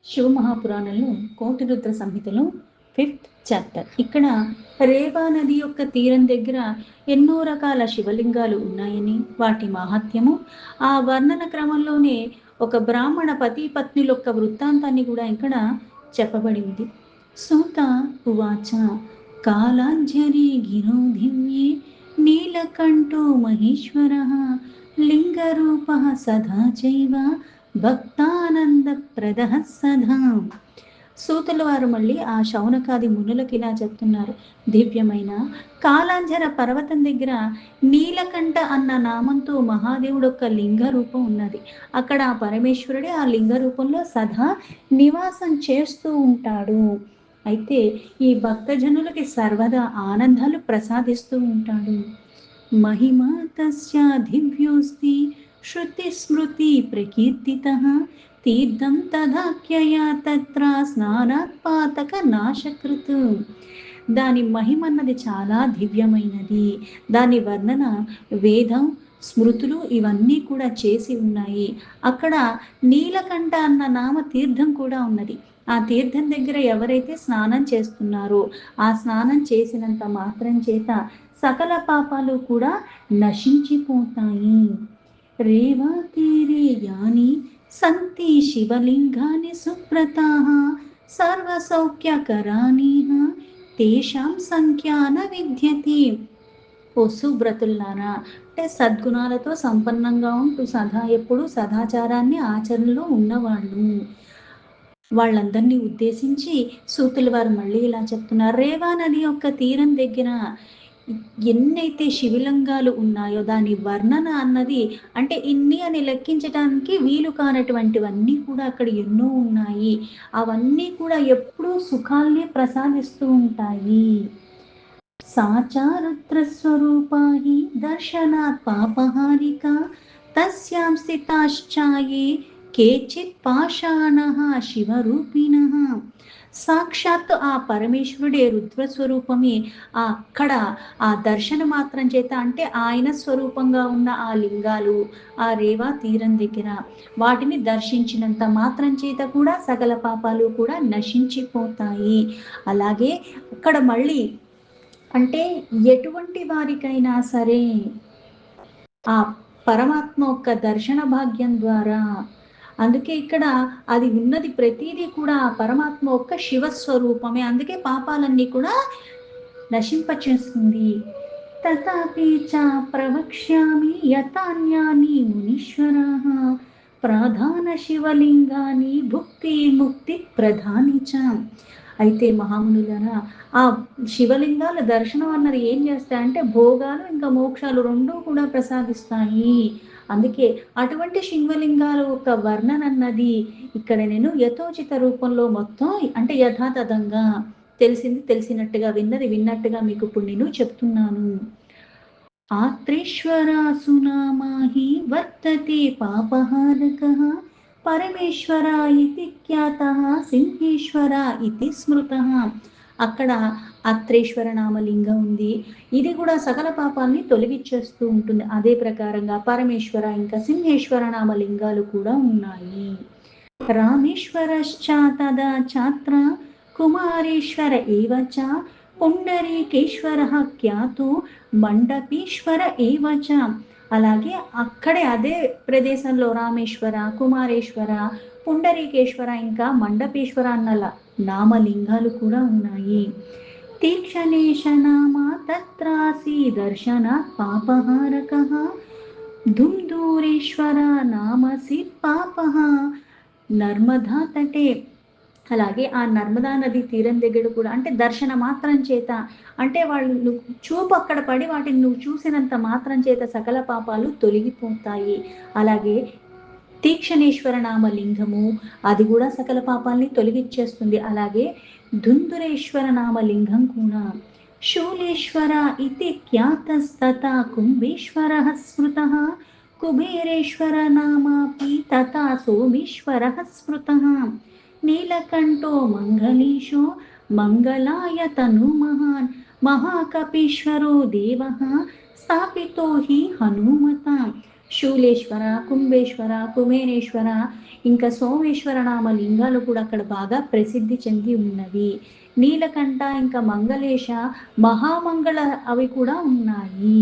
శివ మహాపురాణంలో కోటి రుద్ర సంహితలో 5th chapter. ఇక్కడ రేవా నది యొక్క తీరం దగ్గర ఎన్నో రకాల శివలింగాలు ఉన్నాయని, వాటి మాహాత్మ్యము, ఆ వర్ణన క్రమంలోనే ఒక బ్రాహ్మణ పతి పత్నుల యొక్క వృత్తాంతాన్ని కూడా ఇక్కడ చెప్పబడింది. సూత ఉవాచ కాలాంజలి గిరో దివ్యే నీలకంఠో మహేశ్వర లింగరూప సదా చైవ భక్తానందప్రద సదా. సూతుల వారు మళ్ళీ ఆ శౌనకాది మునులకు ఇలా చెప్తున్నారు. దివ్యమైన కాలాంజర పర్వతం దగ్గర నీలకంఠ అన్న నామంతో మహాదేవుడు యొక్క లింగ రూపం ఉన్నది. అక్కడ ఆ పరమేశ్వరుడే ఆ లింగ రూపంలో సదా నివాసం చేస్తూ ఉంటాడు. అయితే ఈ భక్తజనులకి సర్వదా ఆనందాలు ప్రసాదిస్తూ ఉంటాడు. మహిమ తస్య దివ్యోస్తి శృతి స్మృతి ప్రకీర్తితః తీర్థం తదాఖ్యయా తత్ర స్నానాత్ పాతక నాశకృత్. దాని మహిమ అన్నది చాలా దివ్యమైనది. దాని వర్ణన వేదం స్మృతులు ఇవన్నీ కూడా చేసి ఉన్నాయి. అక్కడ నీలకంఠ అన్న నామ తీర్థం కూడా ఉన్నది. ఆ తీర్థం దగ్గర ఎవరైతే స్నానం చేస్తున్నారో ఆ స్నానం చేసినంత మాత్రం చేత సకల పాపాలు కూడా నశించిపోతాయి. రేవా తీరే యాని సంతి శివలింగాని సుప్రతాః సర్వసౌఖ్యకరాని తేషాం సంఖ్యాన విద్యతి. ఓ సువ్రతుల్లారా, అంటే సద్గుణాలతో సంపన్నంగా ఉంటూ సదా ఎప్పుడు సదాచారాన్ని ఆచరణలో ఉన్నవాళ్ళు, వాళ్ళందరినీ ఉద్దేశించి సూతుల వారు మళ్ళీ ఇలా చెప్తున్నారు. రేవా నది యొక్క తీరం దగ్గర ఎన్నైతే శివలింగాలు ఉన్నాయో దాని వర్ణన అన్నది అంటే ఇన్ని అని లెక్కించడానికి వీలు కానటువంటివన్నీ కూడా అక్కడ ఎన్నో ఉన్నాయి. అవన్నీ కూడా ఎప్పుడూ సుఖాల్ని ప్రసాదిస్తూ ఉంటాయి. సాచారుద్రస్వరూపాహి దర్శనాత్ పాపహారిక తస్యాం స్థితాశ్చాయే కేచిత్ పాషాణః శివరూపిణః. సాక్షాత్ ఆ పరమేశ్వరుడే రుద్రస్వరూపమే. అక్కడ ఆ దర్శన మాత్రం చేత అంటే ఆయన స్వరూపంగా ఉన్న ఆ లింగాలు ఆ రేవా తీరం దగ్గర వాటిని దర్శించినంత మాత్రం చేత కూడా సకల పాపాలు కూడా నశించిపోతాయి. అలాగే అక్కడ మళ్ళీ అంటే ఎటువంటి వారికైనా సరే ఆ పరమాత్మ యొక్క దర్శన భాగ్యం ద్వారా, అందుకే ఇక్కడ అది ఉన్నది ప్రతిదీ కూడా ఆ పరమాత్మ యొక్క శివస్వరూపమే. అందుకే పాపాలన్నీ కూడా నశింపచేస్తుంది. తథాపి చ ప్రవక్ష్యామి యతాన్యాని మునీశ్వరాః ప్రధాన శివలింగాని భుక్తి ముక్తి ప్రధాని చ. అయితే మహామునులరా, ఆ శివలింగాల దర్శనం అన్నది ఏం చేస్తాయంటే భోగాలు ఇంకా మోక్షాలు రెండూ కూడా ప్రసాదిస్తాయి. అందుకే అటువంటి శివలింగాల యొక్క వర్ణన అన్నది ఇక్కడ నేను యథోచిత రూపంలో మొత్తం అంటే యథాతథంగా తెలిసింది తెలిసినట్టుగా విన్నది విన్నట్టుగా మీకు ఇప్పుడు నేను చెప్తున్నాను. ఆత్రేశ్వరాసునామాహి వర్తతే పాపహారకః పరమేశ్వర ఇతి ఖ్యాతః సింహేశ్వర ఇతి స్మృతః. అక్కడ అత్రేశ్వర నామలింగం ఉంది. ఇది కూడా సకల పాపాలని తొలగిచ్చేస్తూ ఉంటుంది. అదే ప్రకారంగా పరమేశ్వర ఇంకా సింహేశ్వర నామలింగాలు కూడా ఉన్నాయి. రామేశ్వరశ్చ తదా ఛాత్ర కుమారేశ్వర ఏవ చ పుండరీకేశ్వర ఖ్యాతో మండపీశ్వర ఏవ చ. అలాగే అక్కడే అదే ప్రదేశంలో రామేశ్వర, కుమారేశ్వర, పుండరీకేశ్వర ఇంకా మండపేశ్వర అన్న నామలింగాలు కూడా ఉన్నాయి. తీక్షణేశ నామ తత్రాసి దర్శనాత్ పాపహారకః ధుంధూరేశ్వర నామసి పాపః నర్మదా తటే. అలాగే ఆ నర్మదా నది తీరం దగ్గర కూడా అంటే దర్శన మాత్రం చేత అంటే వాళ్ళు చూపు అక్కడ పడి వాటిని నువ్వు చూసినంత మాత్రం చేత సకల పాపాలు తొలగిపోతాయి. అలాగే తీక్షణేశ్వర నామలింగము అది కూడా సకల పాపాలని తొలగిచ్చేస్తుంది. అలాగే ధుంధురేశ్వర నామలింగం కూడా. శూలేశ్వర ఇతి ఖ్యాతస్తథా కుంభేశ్వరః స్మృతః కుబేరేశ్వర నామాపి తథా సోమేశ్వరః స్మృతః. నీలకంఠో మంగళీశో మంగళాయ తను మహాన్ మహాకపీశ్వరో దేవః స్థాపితో హి హనుమత. శూలేశ్వర, కుంభేశ్వర, కుమేనేశ్వర, ఇంకా సోమేశ్వర నామ లింగాలు కూడా అక్కడ బాగా ప్రసిద్ధి చెంది ఉన్నవి. నీలకంఠ ఇంకా మంగళేశ, మహామంగళ అవి కూడా ఉన్నాయి.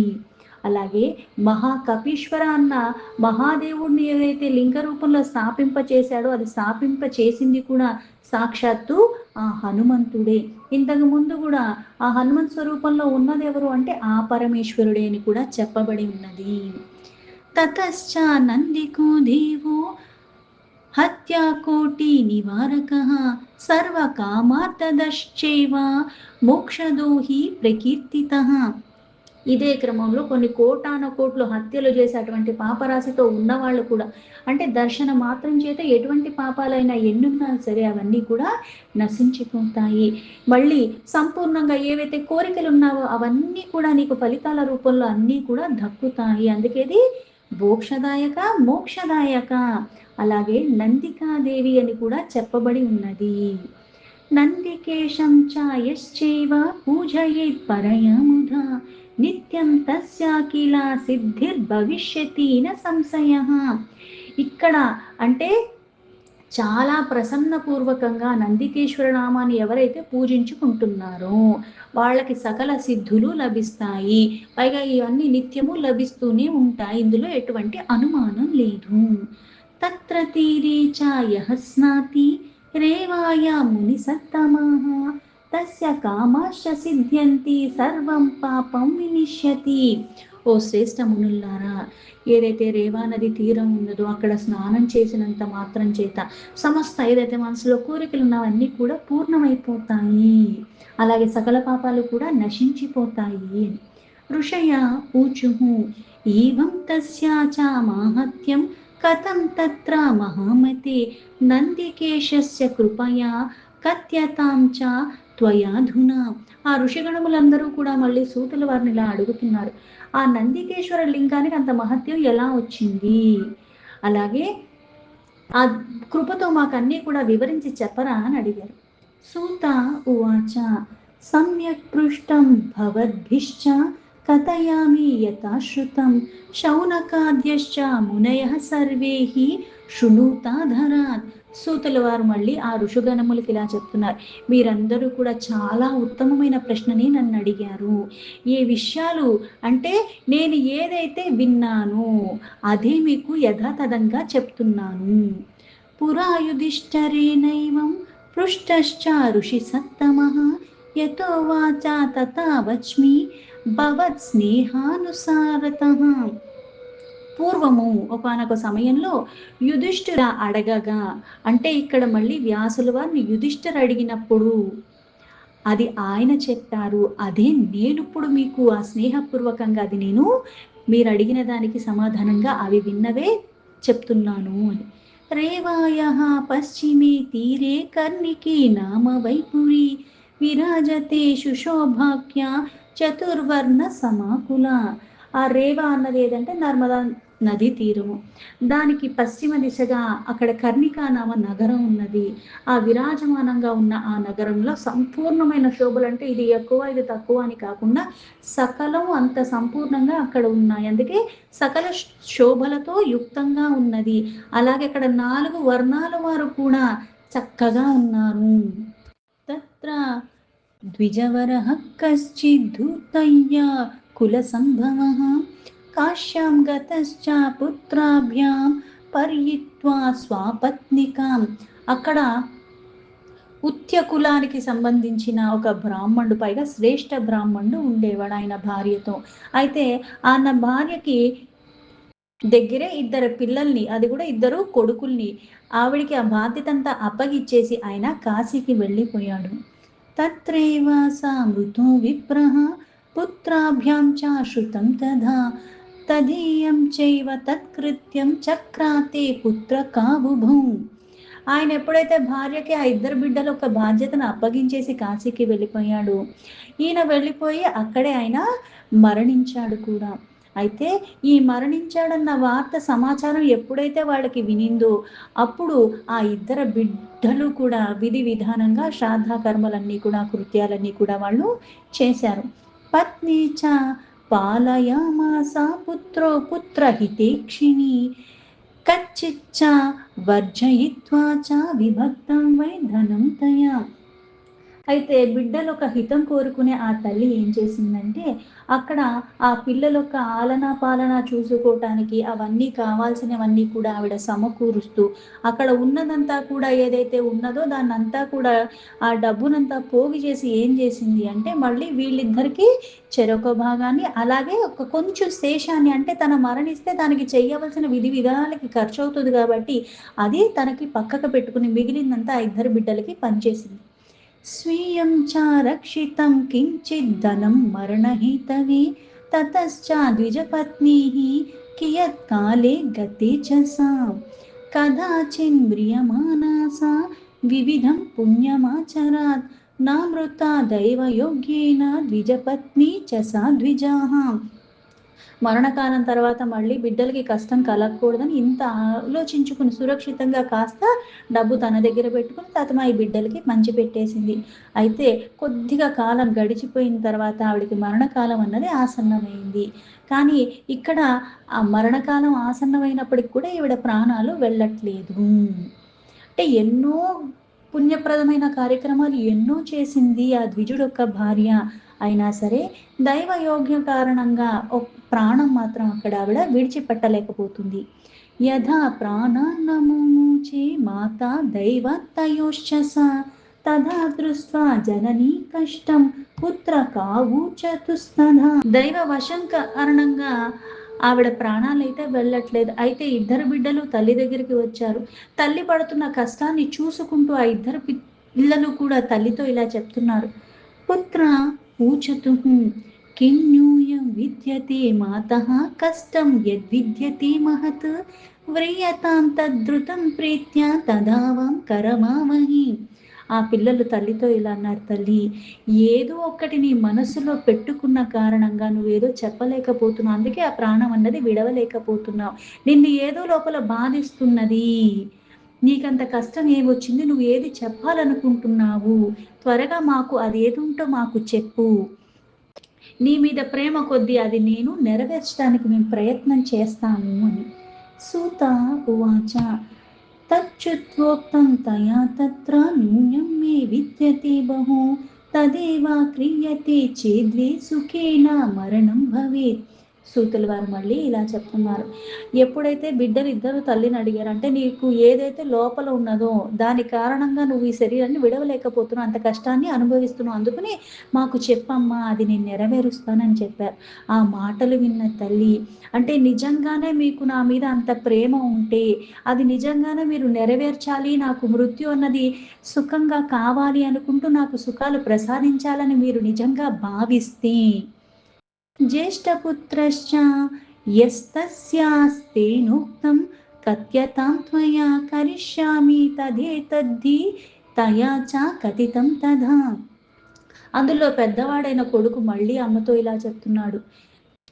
అలాగే మహాకపీశ్వర అన్న మహాదేవుడిని ఏదైతే లింగ రూపంలో స్థాపింప చేశాడో అది స్థాపింప చేసింది కూడా సాక్షాత్తు ఆ హనుమంతుడే. ఇంతకు ముందు కూడా ఆ హనుమంత్ స్వరూపంలో ఉన్నది ఎవరు అంటే ఆ పరమేశ్వరుడే అని కూడా చెప్పబడి ఉన్నది. తతశ్చ నందికో దేవో హత్యాకోటి నివారక సర్వకామార్థదశ్చైవ మోక్షదోహి ప్రకీర్తిత. ఇదే క్రమంలో కొన్ని కోటాను కోట్లు హత్యలు చేసేటువంటి పాపరాశితో ఉన్నవాళ్ళు కూడా, అంటే దర్శన మాత్రం చేత ఎటువంటి పాపాలైనా ఎన్నున్నా సరే అవన్నీ కూడా నశించిపోతాయి. మళ్ళీ సంపూర్ణంగా ఏవైతే కోరికలు ఉన్నావో అవన్నీ కూడా నీకు ఫలితాల రూపంలో అన్నీ కూడా దక్కుతాయి. అందుకేది మోక్షదాయక మోక్షదాయక. అలాగే నందికాదేవి అని కూడా చెప్పబడి ఉన్నది. నందికేశం ఛాయశ్చైవ పూజయేత్ పరయముధా నిత్యం తస్యాకిల సిద్ధిర్భవిష్యతి న సంశయః. ఇక్కడ అంటే చాలా ప్రసన్నపూర్వకంగా నందికేశ్వర నామాన్ని ఎవరైతే పూజించుకుంటున్నారో వాళ్ళకి సకల సిద్ధులు లభిస్తాయి. పైగా ఇవన్నీ నిత్యము లభిస్తూనే ఉంటాయి. ఇందులో ఎటువంటి అనుమానం లేదు. తత్ర తీరే చ యః స్నాతి రేవాయ ముని సత్తమః తస్య కామాశ్చ సిద్ధ్యంతి సర్వం పాపం వినిష్యతి. ఓ శ్రేష్ఠ మునుల్లారా, ఏదైతే రేవా నది తీరం ఉన్నదో అక్కడ స్నానం చేసినంత మాత్రం చేత సమస్త ఏదైతే మనసులో కోరికలు ఉన్నవన్నీ కూడా పూర్ణమైపోతాయి. అలాగే సకల పాపాలు కూడా నశించిపోతాయి. ఋషయ ఊచుహు ఏవం తస్యా చ మాహత్యం కథం తత్ర మహామతే నందికేశస్య కృపయా కథ్యతాం చ త్వయాధునా. ఆ ఋషిగణములందరూ కూడా మళ్ళీ సూతుల వారిని ఇలా అడుగుతున్నారు, ఆ నందికేశ్వర లింగానికి అంత మహత్యం ఎలా వచ్చింది, అలాగే ఆ కృపతో మాకన్నీ కూడా వివరించి చెప్పరా అని అడిగారు. సూత ఉవాచ సమ్యక్ పృష్టం భవద్భిశ్చ కథయామి యథాశ్రుతం శౌనకాద్యశ్చ మునయః సర్వేహి శృణుతాధరాత్. సూతుల వారు మళ్ళీ ఆ ఋషుగణములకి ఇలా చెప్తున్నారు, మీరందరూ కూడా చాలా ఉత్తమమైన ప్రశ్నని నన్ను అడిగారు. ఏ విషయాలు అంటే నేను ఏదైతే విన్నానో అదే మీకు యథాతథంగా చెప్తున్నాను. పురా యుధిష్ఠిరేణైవం పృష్టశ్చ ఋషి సత్తమః యతో వాచా తథా వచ్మి భవత్ స్నేహానుసారతః. పూర్వము ఒకానొక సమయంలో యుధిష్ఠిర అడగగా, అంటే ఇక్కడ మళ్ళీ వ్యాసుల వారిని యుధిష్ఠిర అడిగినప్పుడు అది ఆయన చెప్పారు, అదే నేను ఇప్పుడు మీకు ఆ స్నేహపూర్వకంగా అది నేను మీరు అడిగిన దానికి సమాధానంగా అవి విన్నవే చెప్తున్నాను అని. రేవాయః పశ్చిమే తీరే కర్ణికి నామ వైపురి విరాజతే శుశోభాఖ్య చతుర్వర్ణ సమాకుల. ఆ రేవా అన్నది ఏదంటే నర్మదా నదీ తీరము, దానికి పశ్చిమ దిశగా అక్కడ కర్ణికా నామ నగరం ఉన్నది. ఆ విరాజమానంగా ఉన్న ఆ నగరంలో సంపూర్ణమైన శోభలు, అంటే ఇది ఎక్కువ ఇది తక్కువ అని కాకుండా సకలం అంత సంపూర్ణంగా అక్కడ ఉన్నాయి. అందుకే సకల శోభలతో యుక్తంగా ఉన్నది. అలాగే అక్కడ 4 వర్ణాల వారు కూడా చక్కగా ఉన్నారు. తత్ర ద్విజవరః కశ్చిద్ధూతయ్య కుల సంభవః కాశ్యాం గతశ్చ పుత్రాభ్యాం పర్యిత్వా స్వాపత్నికాం. అక్కడ ఉత్య కులానికి సంబంధించిన ఒక బ్రాహ్మణుడు, పైగా శ్రేష్ఠ బ్రాహ్మణుడు ఉండేవాడు ఆయన భార్యతో. అయితే ఆయన భార్యకి దగ్గరే 2 పిల్లల్ని, అది కూడా 2 కొడుకుల్ని, ఆవిడికి ఆ బాధ్యత అంతా అప్పగిచ్చేసి ఆయన కాశీకి వెళ్ళిపోయాడు. తత్రైవ సా మృతో విప్రః పుత్రాభ్యాం చ శ్రుతం తథా తదీయం చైవ తత్కృత్యం చక్రాతే పుత్రకాబుభౌ. ఆయన ఎప్పుడైతే భార్యకి ఆ 2 బిడ్డలు ఒక బాధ్యతను అప్పగించేసి కాశీకి వెళ్ళిపోయాడు, ఈయన వెళ్ళిపోయి అక్కడే ఆయన మరణించాడు కూడా. అయితే ఈ మరణించాడన్న వార్త సమాచారం ఎప్పుడైతే వాళ్ళకి వినిందో అప్పుడు ఆ 2 బిడ్డలు కూడా విధి విధానంగా శ్రాద్ధ కర్మలన్నీ కూడా కృత్యాలన్నీ కూడా వాళ్ళు చేశారు. పత్ని చ పాలయామాసా పుత్రో పుత్రహితేక్షిణి కచ్చిచ్చ వర్జయిత్వా చ విభక్తం వై ధనం తయా. అయితే బిడ్డలు ఒక హితం కోరుకునే ఆ తల్లి ఏం చేసిందంటే, అక్కడ ఆ పిల్లల యొక్క ఆలనా పాలన చూసుకోవటానికి అవన్నీ కావాల్సినవన్నీ కూడా ఆవిడ సమకూరుస్తూ, అక్కడ ఉన్నదంతా కూడా ఏదైతే ఉన్నదో దాన్నంతా కూడా ఆ డబ్బునంతా పోగు చేసి ఏం చేసింది అంటే, మళ్ళీ వీళ్ళిద్దరికీ చెరొక భాగాన్ని, అలాగే ఒక కొంచెం శేషాన్ని, అంటే తన మరణిస్తే దానికి చేయవలసిన విధి విధానాలకి ఖర్చు అవుతుంది కాబట్టి అది తనకి పక్కకు పెట్టుకుని మిగిలిందంతా ఆ ఇద్దరు బిడ్డలకి పనిచేసింది. స్వీయం చ రక్షితం కించిద్ధనం మరణహితవే తతశ్చ ద్విజపత్నీః కియత్కాలే గతే చ సా కదాచిన్మ్రియమానా సా వివిధం పుణ్యమాచరాత్ నామృతా దైవయోగ్యేన ద్విజపత్ని చ సా ద్విజాః. మరణకాలం తర్వాత మళ్ళీ బిడ్డలకి కష్టం కలగకూడదని ఇంత ఆలోచించుకుని సురక్షితంగా కాస్త డబ్బు తన దగ్గర పెట్టుకుని తతమా ఈ బిడ్డలకి పంచి పెట్టేసింది. అయితే కొద్దిగా కాలం గడిచిపోయిన తర్వాత ఆవిడికి మరణకాలం అన్నది ఆసన్నమైంది. కానీ ఇక్కడ ఆ మరణకాలం ఆసన్నమైనప్పటికి కూడా ఈవిడ ప్రాణాలు వెళ్ళట్లేదు. అంటే ఎన్నో పుణ్యప్రదమైన కార్యక్రమాలు ఎన్నో చేసింది ఆ ద్విజుడొక్క భార్య. అయినా సరే దైవయోగ్య కారణంగా ప్రాణం మాత్రం అక్కడ ఆవిడ విడిచిపెట్టలేకపోతుంది. యథా ప్రాణాన్నముచే మాతా దైవతయోశ్చ సా తథా దృష్ట్వా జననీ కష్టం పుత్ర కావుచతుస్తథా. దైవ వశం కారణంగా ఆవిడ ప్రాణాలైతే వెళ్ళట్లేదు. అయితే ఇద్దరు బిడ్డలు తల్లి దగ్గరికి వచ్చారు. తల్లి పడుతున్న కష్టాన్ని చూసుకుంటూ ఆ ఇద్దరు పిల్లలు కూడా తల్లితో ఇలా చెప్తున్నారు. పుత్ర ఊచతు కిం న్యూయం విద్యతే మాతః కష్టం యద్విద్యతే మహత్ వ్రియతాం తద్రుతం ప్రీత్యా తదావం కరమామహి. ఆ పిల్లలు తల్లితో ఇలా అన్నారు, తల్లి ఏదో ఒక్కటి నీ మనసులో పెట్టుకున్న కారణంగా నువ్వేదో చెప్పలేకపోతున్నావు, అందుకే ఆ ప్రాణం అన్నది విడవలేకపోతున్నావు. నిన్ను ఏదో లోపల బాధిస్తున్నది, నీకంత కష్టం ఏమొచ్చింది, నువ్వు ఏది చెప్పాలనుకుంటున్నావు, త్వరగా మాకు అదేది ఉంటో మాకు చెప్పు, నీ మీద ప్రేమ కొద్దీ అది నేను నెరవేర్చడానికి మేము ప్రయత్నం చేస్తాము అని. సూత ఉవాచ తచ్చుత్వోక్తం తయా తత్ర న్యూనం మే విద్యతే బహు తదేవ క్రియతే చేద్వే సుఖేన మరణం భవేత్. సూతుల వారు మళ్ళీ ఇలా చెప్తున్నారు. ఎప్పుడైతే బిడ్డలు ఇద్దరు తల్లిని అడిగారు, అంటే నీకు ఏదైతే లోపల ఉన్నదో దాని కారణంగా నువ్వు ఈ శరీరాన్ని విడవలేకపోతున్నావు, అంత కష్టాన్ని అనుభవిస్తున్నావు, అందుకని మాకు చెప్పమ్మా, అది నేను నెరవేరుస్తానని చెప్పారు. ఆ మాటలు విన్న తల్లి, అంటే నిజంగానే మీకు నా మీద అంత ప్రేమ ఉంటే, అది నిజంగానే మీరు నెరవేర్చాలి, నాకు మృత్యు అన్నది సుఖంగా కావాలి అనుకుంటూ నాకు సుఖాలు ప్రసాదించాలని మీరు నిజంగా భావిస్తే, జ్యేష్ఠపుత్రశ్చ యస్తస్యాస్తేనోక్తం కథ్యతాం త్వయా కరిష్యామి తదేతద్ధి తయా చ కథితం తథా. అందులో పెద్దవాడైన కొడుకు మళ్ళీ అమ్మతో ఇలా చెప్తున్నాడు,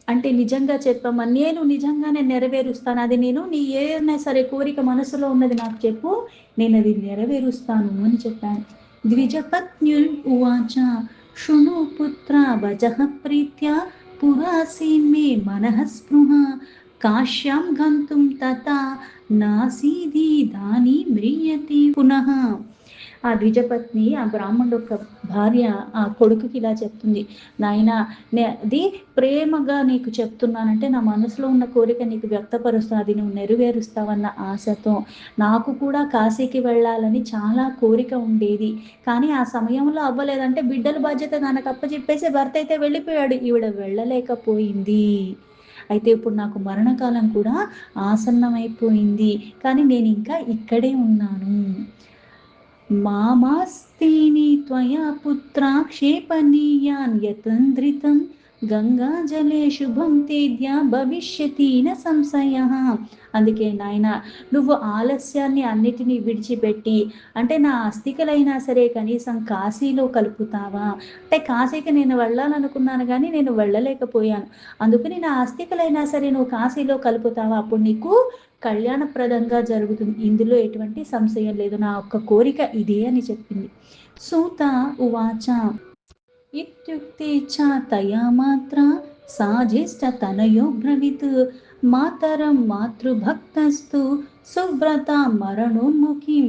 అంటే నిజంగా చెప్పమ్మా, నేను నిజంగానే నెరవేరుస్తాను, అది నేను నీ ఏదైనా సరే కోరిక మనసులో ఉన్నది నాకు చెప్పు, నేను అది నెరవేరుస్తాను అని చెప్పాను. ద్విజపత్న్యు ఉవాచ శృణు పుత్ర వచః ప్రీత్యా పురాసీన్మే మనః స్పృహ కాశ్యాం గంతుం తథా నాసీదీదాని మ్రియతే పునః. ఆ ద్విజపత్ని, ఆ బ్రాహ్మణుడు యొక్క భార్య ఆ కొడుకుకి ఇలా చెప్తుంది, నాయన అది ప్రేమగా నీకు చెప్తున్నానంటే నా మనసులో ఉన్న కోరిక నీకు వ్యక్తపరుస్తున్నా, అది నువ్వు నెరవేరుస్తావన్న ఆశతో. నాకు కూడా కాశీకి వెళ్ళాలని చాలా కోరిక ఉండేది, కానీ ఆ సమయంలో అవ్వలేదంటే బిడ్డల బాధ్యత నాకు అప్పచెప్పేసి భర్త అయితే వెళ్ళిపోయాడు, ఈవిడ వెళ్ళలేకపోయింది. అయితే ఇప్పుడు నాకు మరణకాలం కూడా ఆసన్నమైపోయింది, కానీ నేను ఇంకా ఇక్కడే ఉన్నాను. మామాస్తేని త్వయా పుత్రా క్షేపణీయాన్ యతంద్రితం గంగాజలే శుభం తేద్య భవిష్యతి న సంశయః. అందుకే నాయన, నువ్వు ఆలస్యాన్ని అన్నిటినీ విడిచిపెట్టి, అంటే నా అస్థికలైనా సరే కనీసం కాశీలో కలుపుతావా, అంటే కాశీకి నేను వెళ్ళాలనుకున్నాను కానీ నేను వెళ్ళలేకపోయాను, అందుకని నా అస్థికలైనా సరే నువ్వు కాశీలో కలుపుతావా, అప్పుడు నీకు కళ్యాణప్రదంగా జరుగుతుంది, ఇందులో ఎటువంటి సంశయం లేదు, నా ఒక్క కోరిక ఇదే అని చెప్పింది. సూత ఉవాచ ఇత్యుక్తే చ తయా మాత్ర సాజ్యేష్ఠతనయో బ్రవీత్ మాతరం మాతృభక్తస్తు సువ్రత మరణోన్ముఖి.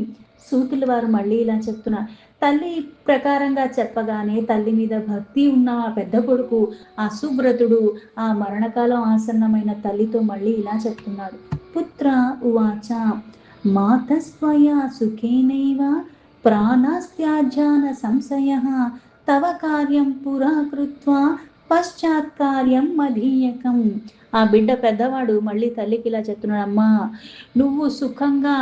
సూతుల వారు మళ్ళీ ఇలా చెప్తున్నారు. తల్లి ప్రకారంగా చెప్పగానే తల్లి మీద భక్తి ఉన్న ఆ పెద్ద కొడుకు, ఆ సువ్రతుడు, ఆ మరణకాలం ఆసన్నమైన తల్లితో మళ్ళీ ఇలా చెప్తున్నాడు. పుత్ర ఉవాచ మాతస్త్వయా సుఖేనైవ ప్రాణస్త్యాజ్యాన సంశయః తవ కార్యం పురా కృత్వా పశ్చాత్ కార్యం మధీయకం. ఆ బిడ్డ పెద్దవాడు మళ్ళీ తల్లికి ఇలా చెప్తున్నాడు. అమ్మా, నువ్వు సుఖంగా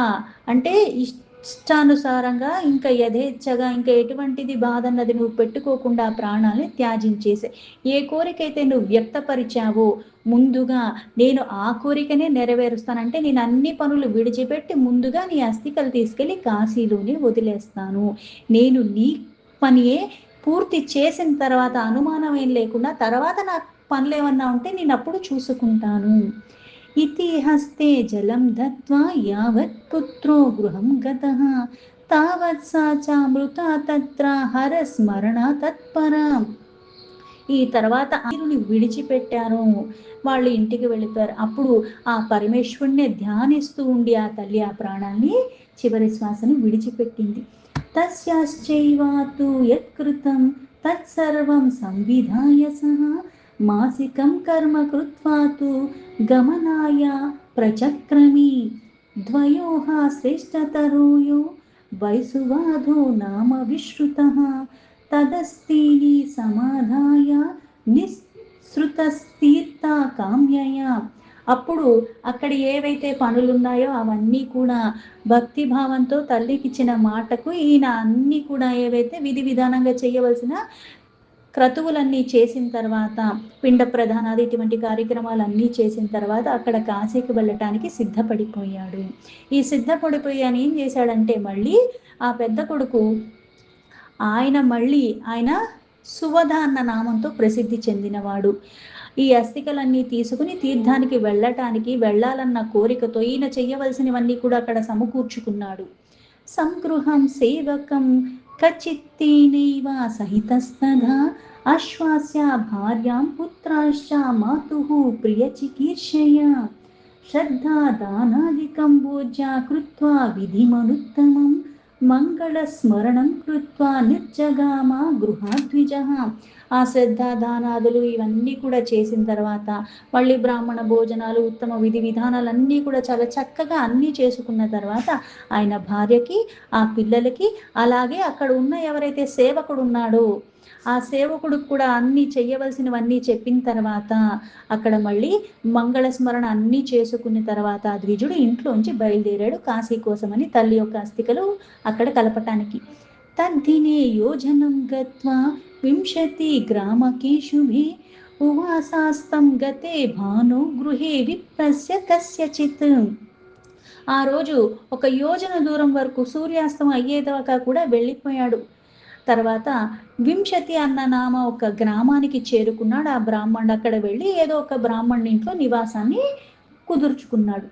అంటే ఇష్టానుసారంగా ఇంకా యథేచ్ఛగా ఇంకా ఎటువంటిది బాధ అన్నది నువ్వు పెట్టుకోకుండా ప్రాణాలని త్యాజించేసే. ఏ కోరికైతే నువ్వు వ్యక్తపరిచావో ముందుగా నేను ఆ కోరికనే నెరవేరుస్తానంటే నేను అన్ని పనులు విడిచిపెట్టి ముందుగా నీ అస్థికలు తీసుకెళ్ళి కాశీలోనే వదిలేస్తాను. నేను నీ పనియే పూర్తి చేసిన తర్వాత అనుమానం ఏం లేకుండా తర్వాత నాకు పనులు ఏమన్నా ఉంటే నేను అప్పుడు చూసుకుంటాను. ఇతి హస్తే జలం దత్వా యావత్ పుత్రో గృహం గతః తావత్ సా చామృత తత్ర హర స్మరణ తత్పర. ఈ తర్వాత ఆయనని విడిచిపెట్టారు, వాళ్ళు ఇంటికి వెళ్ళిపోయారు. అప్పుడు ఆ పరమేశ్వరుణ్ణి ధ్యానిస్తూ ఉండి ఆ తల్లి ఆ ప్రాణాన్ని చివరి శ్వాసను విడిచిపెట్టింది. తస్యాశ్చైవాతు యత్కృతం తత్సర్వం సంవిధాయ సహ మాసికం కర్మ కృత్వా తు గమనాయ ప్రచక్రమి. ద్వయోః శ్రేష్ఠతరోయో వైసువాదో నామ విశ్రుతః తదస్తీని సమాధాయ నిస్సృతస్తీర్థ కామ్యయ. అప్పుడు అక్కడ ఏవైతే పనులున్నాయో అవన్నీ కూడా భక్తిభావంతో తల్లికి ఇచ్చిన మాటకు ఈయన అన్నీ కూడా ఏవైతే విధి విధానంగా చేయవలసిన క్రతువులన్నీ చేసిన తర్వాత, పిండ ప్రధానాది ఇటువంటి కార్యక్రమాలన్నీ చేసిన తర్వాత అక్కడ కాశీకి వెళ్ళటానికి సిద్ధపడిపోయాడు. ఈ సిద్ధపడిపోయి ఆయన ఏం చేశాడంటే మళ్ళీ ఆ పెద్ద కొడుకు ఆయన సువధ అన్న నామంతో ప్రసిద్ధి చెందినవాడు. ఈ అస్థికలన్నీ తీసుకుని తీర్థానికి వెళ్ళాలన్న కోరికతో ఈయన చెయ్యవలసినవన్నీ కూడా అక్కడ సమకూర్చుకున్నాడు. సంగృహం సేవకం కచిత్తేనైవ సహితస్తథా ఆశ్వాస్య భార్యాం పుత్రాశ్చ మాతుః ప్రియచికీర్షయ శ్రద్ధా దానాదికం భోజ్య కృత్వా విధిమనుత్తమం మంగళ స్మరణం కృత్వా నిర్జగామ గృహాద్విజః. ఆ శ్రద్ధ దానాదులు ఇవన్నీ కూడా చేసిన తర్వాత మళ్ళీ బ్రాహ్మణ భోజనాలు ఉత్తమ విధి విధానాలన్నీ కూడా చాలా చక్కగా అన్నీ చేసుకున్న తర్వాత ఆయన భార్యకి ఆ పిల్లలకి అలాగే అక్కడ ఉన్న ఎవరైతే సేవకుడు ఉన్నాడో ఆ సేవకుడు కూడా అన్నీ చెయ్యవలసినవన్నీ చెప్పిన తర్వాత అక్కడ మళ్ళీ మంగళస్మరణ అన్నీ చేసుకున్న తర్వాత ఆ ద్విజుడు ఇంట్లోంచి బయలుదేరాడు కాశీ కోసమని తల్లి యొక్క అస్థికలు అక్కడ కలపటానికి. తద్దినే యోజనం గత్వా 20 గ్రామకేషుభి ఉవాసాస్తం గతే భానో గృహే విప్రస్య కస్యచిత్. ఆ రోజు 1 యోజన దూరం వరకు సూర్యాస్తం అయ్యేదాకా కూడా వెళ్ళిపోయాడు. తర్వాత 20 అన్న నామ ఒక గ్రామానికి చేరుకున్నాడు. ఆ బ్రాహ్మణుడు అక్కడ వెళ్ళి ఏదో ఒక బ్రాహ్మణుని ఇంట్లో నివాసాన్ని కుదుర్చుకున్నాడు.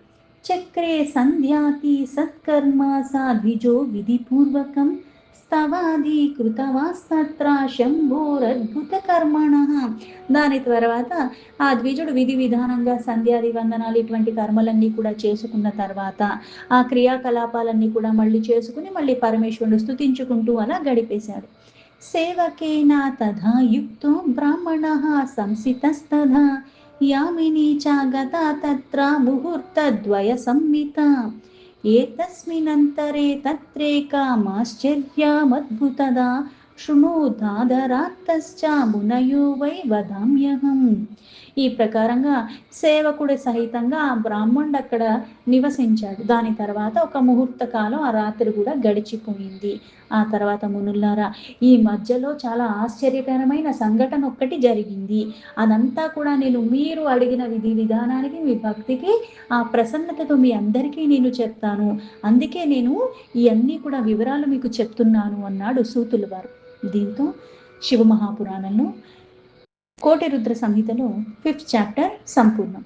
చక్రే సంధ్యాతి సత్కర్మ సా ద్విజో విధిపూర్వకం స్తవాది కృతవాస్తత్ర శంభోరద్భుత కర్మణ. దాని తర్వాత ఆ ద్విజుడు విధి విధానంగా సంధ్యాది వందనాలు ఇటువంటి కర్మలన్నీ కూడా చేసుకున్న తర్వాత ఆ క్రియాకలాపాలన్నీ కూడా మళ్ళీ చేసుకుని మళ్ళీ పరమేశ్వరుడు స్తుతించుకుంటూ అలా గడిపేశాడు. సేవకేన తథా యుక్తో బ్రాహ్మణః సంసితస్తథా యామినీ చాగత తత్ర ముహూర్తద్వయ సంహిత. ఏతస్మిన్నంతరే తత్రేకామాశ్చర్యమద్భుతదా శృణోదాదరాత్తశ్చ మునయో వై వదామ్యహం. ఈ ప్రకారంగా సేవకుడి సహితంగా ఆ బ్రాహ్మణుడు అక్కడ నివసించాడు. దాని తర్వాత ఒక ముహూర్త కాలం ఆ రాత్రి కూడా గడిచిపోయింది. ఆ తర్వాత మునుల్లారా, ఈ మధ్యలో చాలా ఆశ్చర్యకరమైన సంఘటన ఒక్కటి జరిగింది. అదంతా కూడా మీరు అడిగిన విధి విధానానికి మీ భక్తికి ఆ ప్రసన్నతతో మీ అందరికీ నేను చెప్తాను. అందుకే నేను ఇవన్నీ కూడా వివరాలు మీకు చెప్తున్నాను అన్నాడు సూతుల వారు. దీంతో శివమహాపురాణంలో కోటి రుద్ర సంహితలో 5th చాప్టర్ సంపూర్ణం.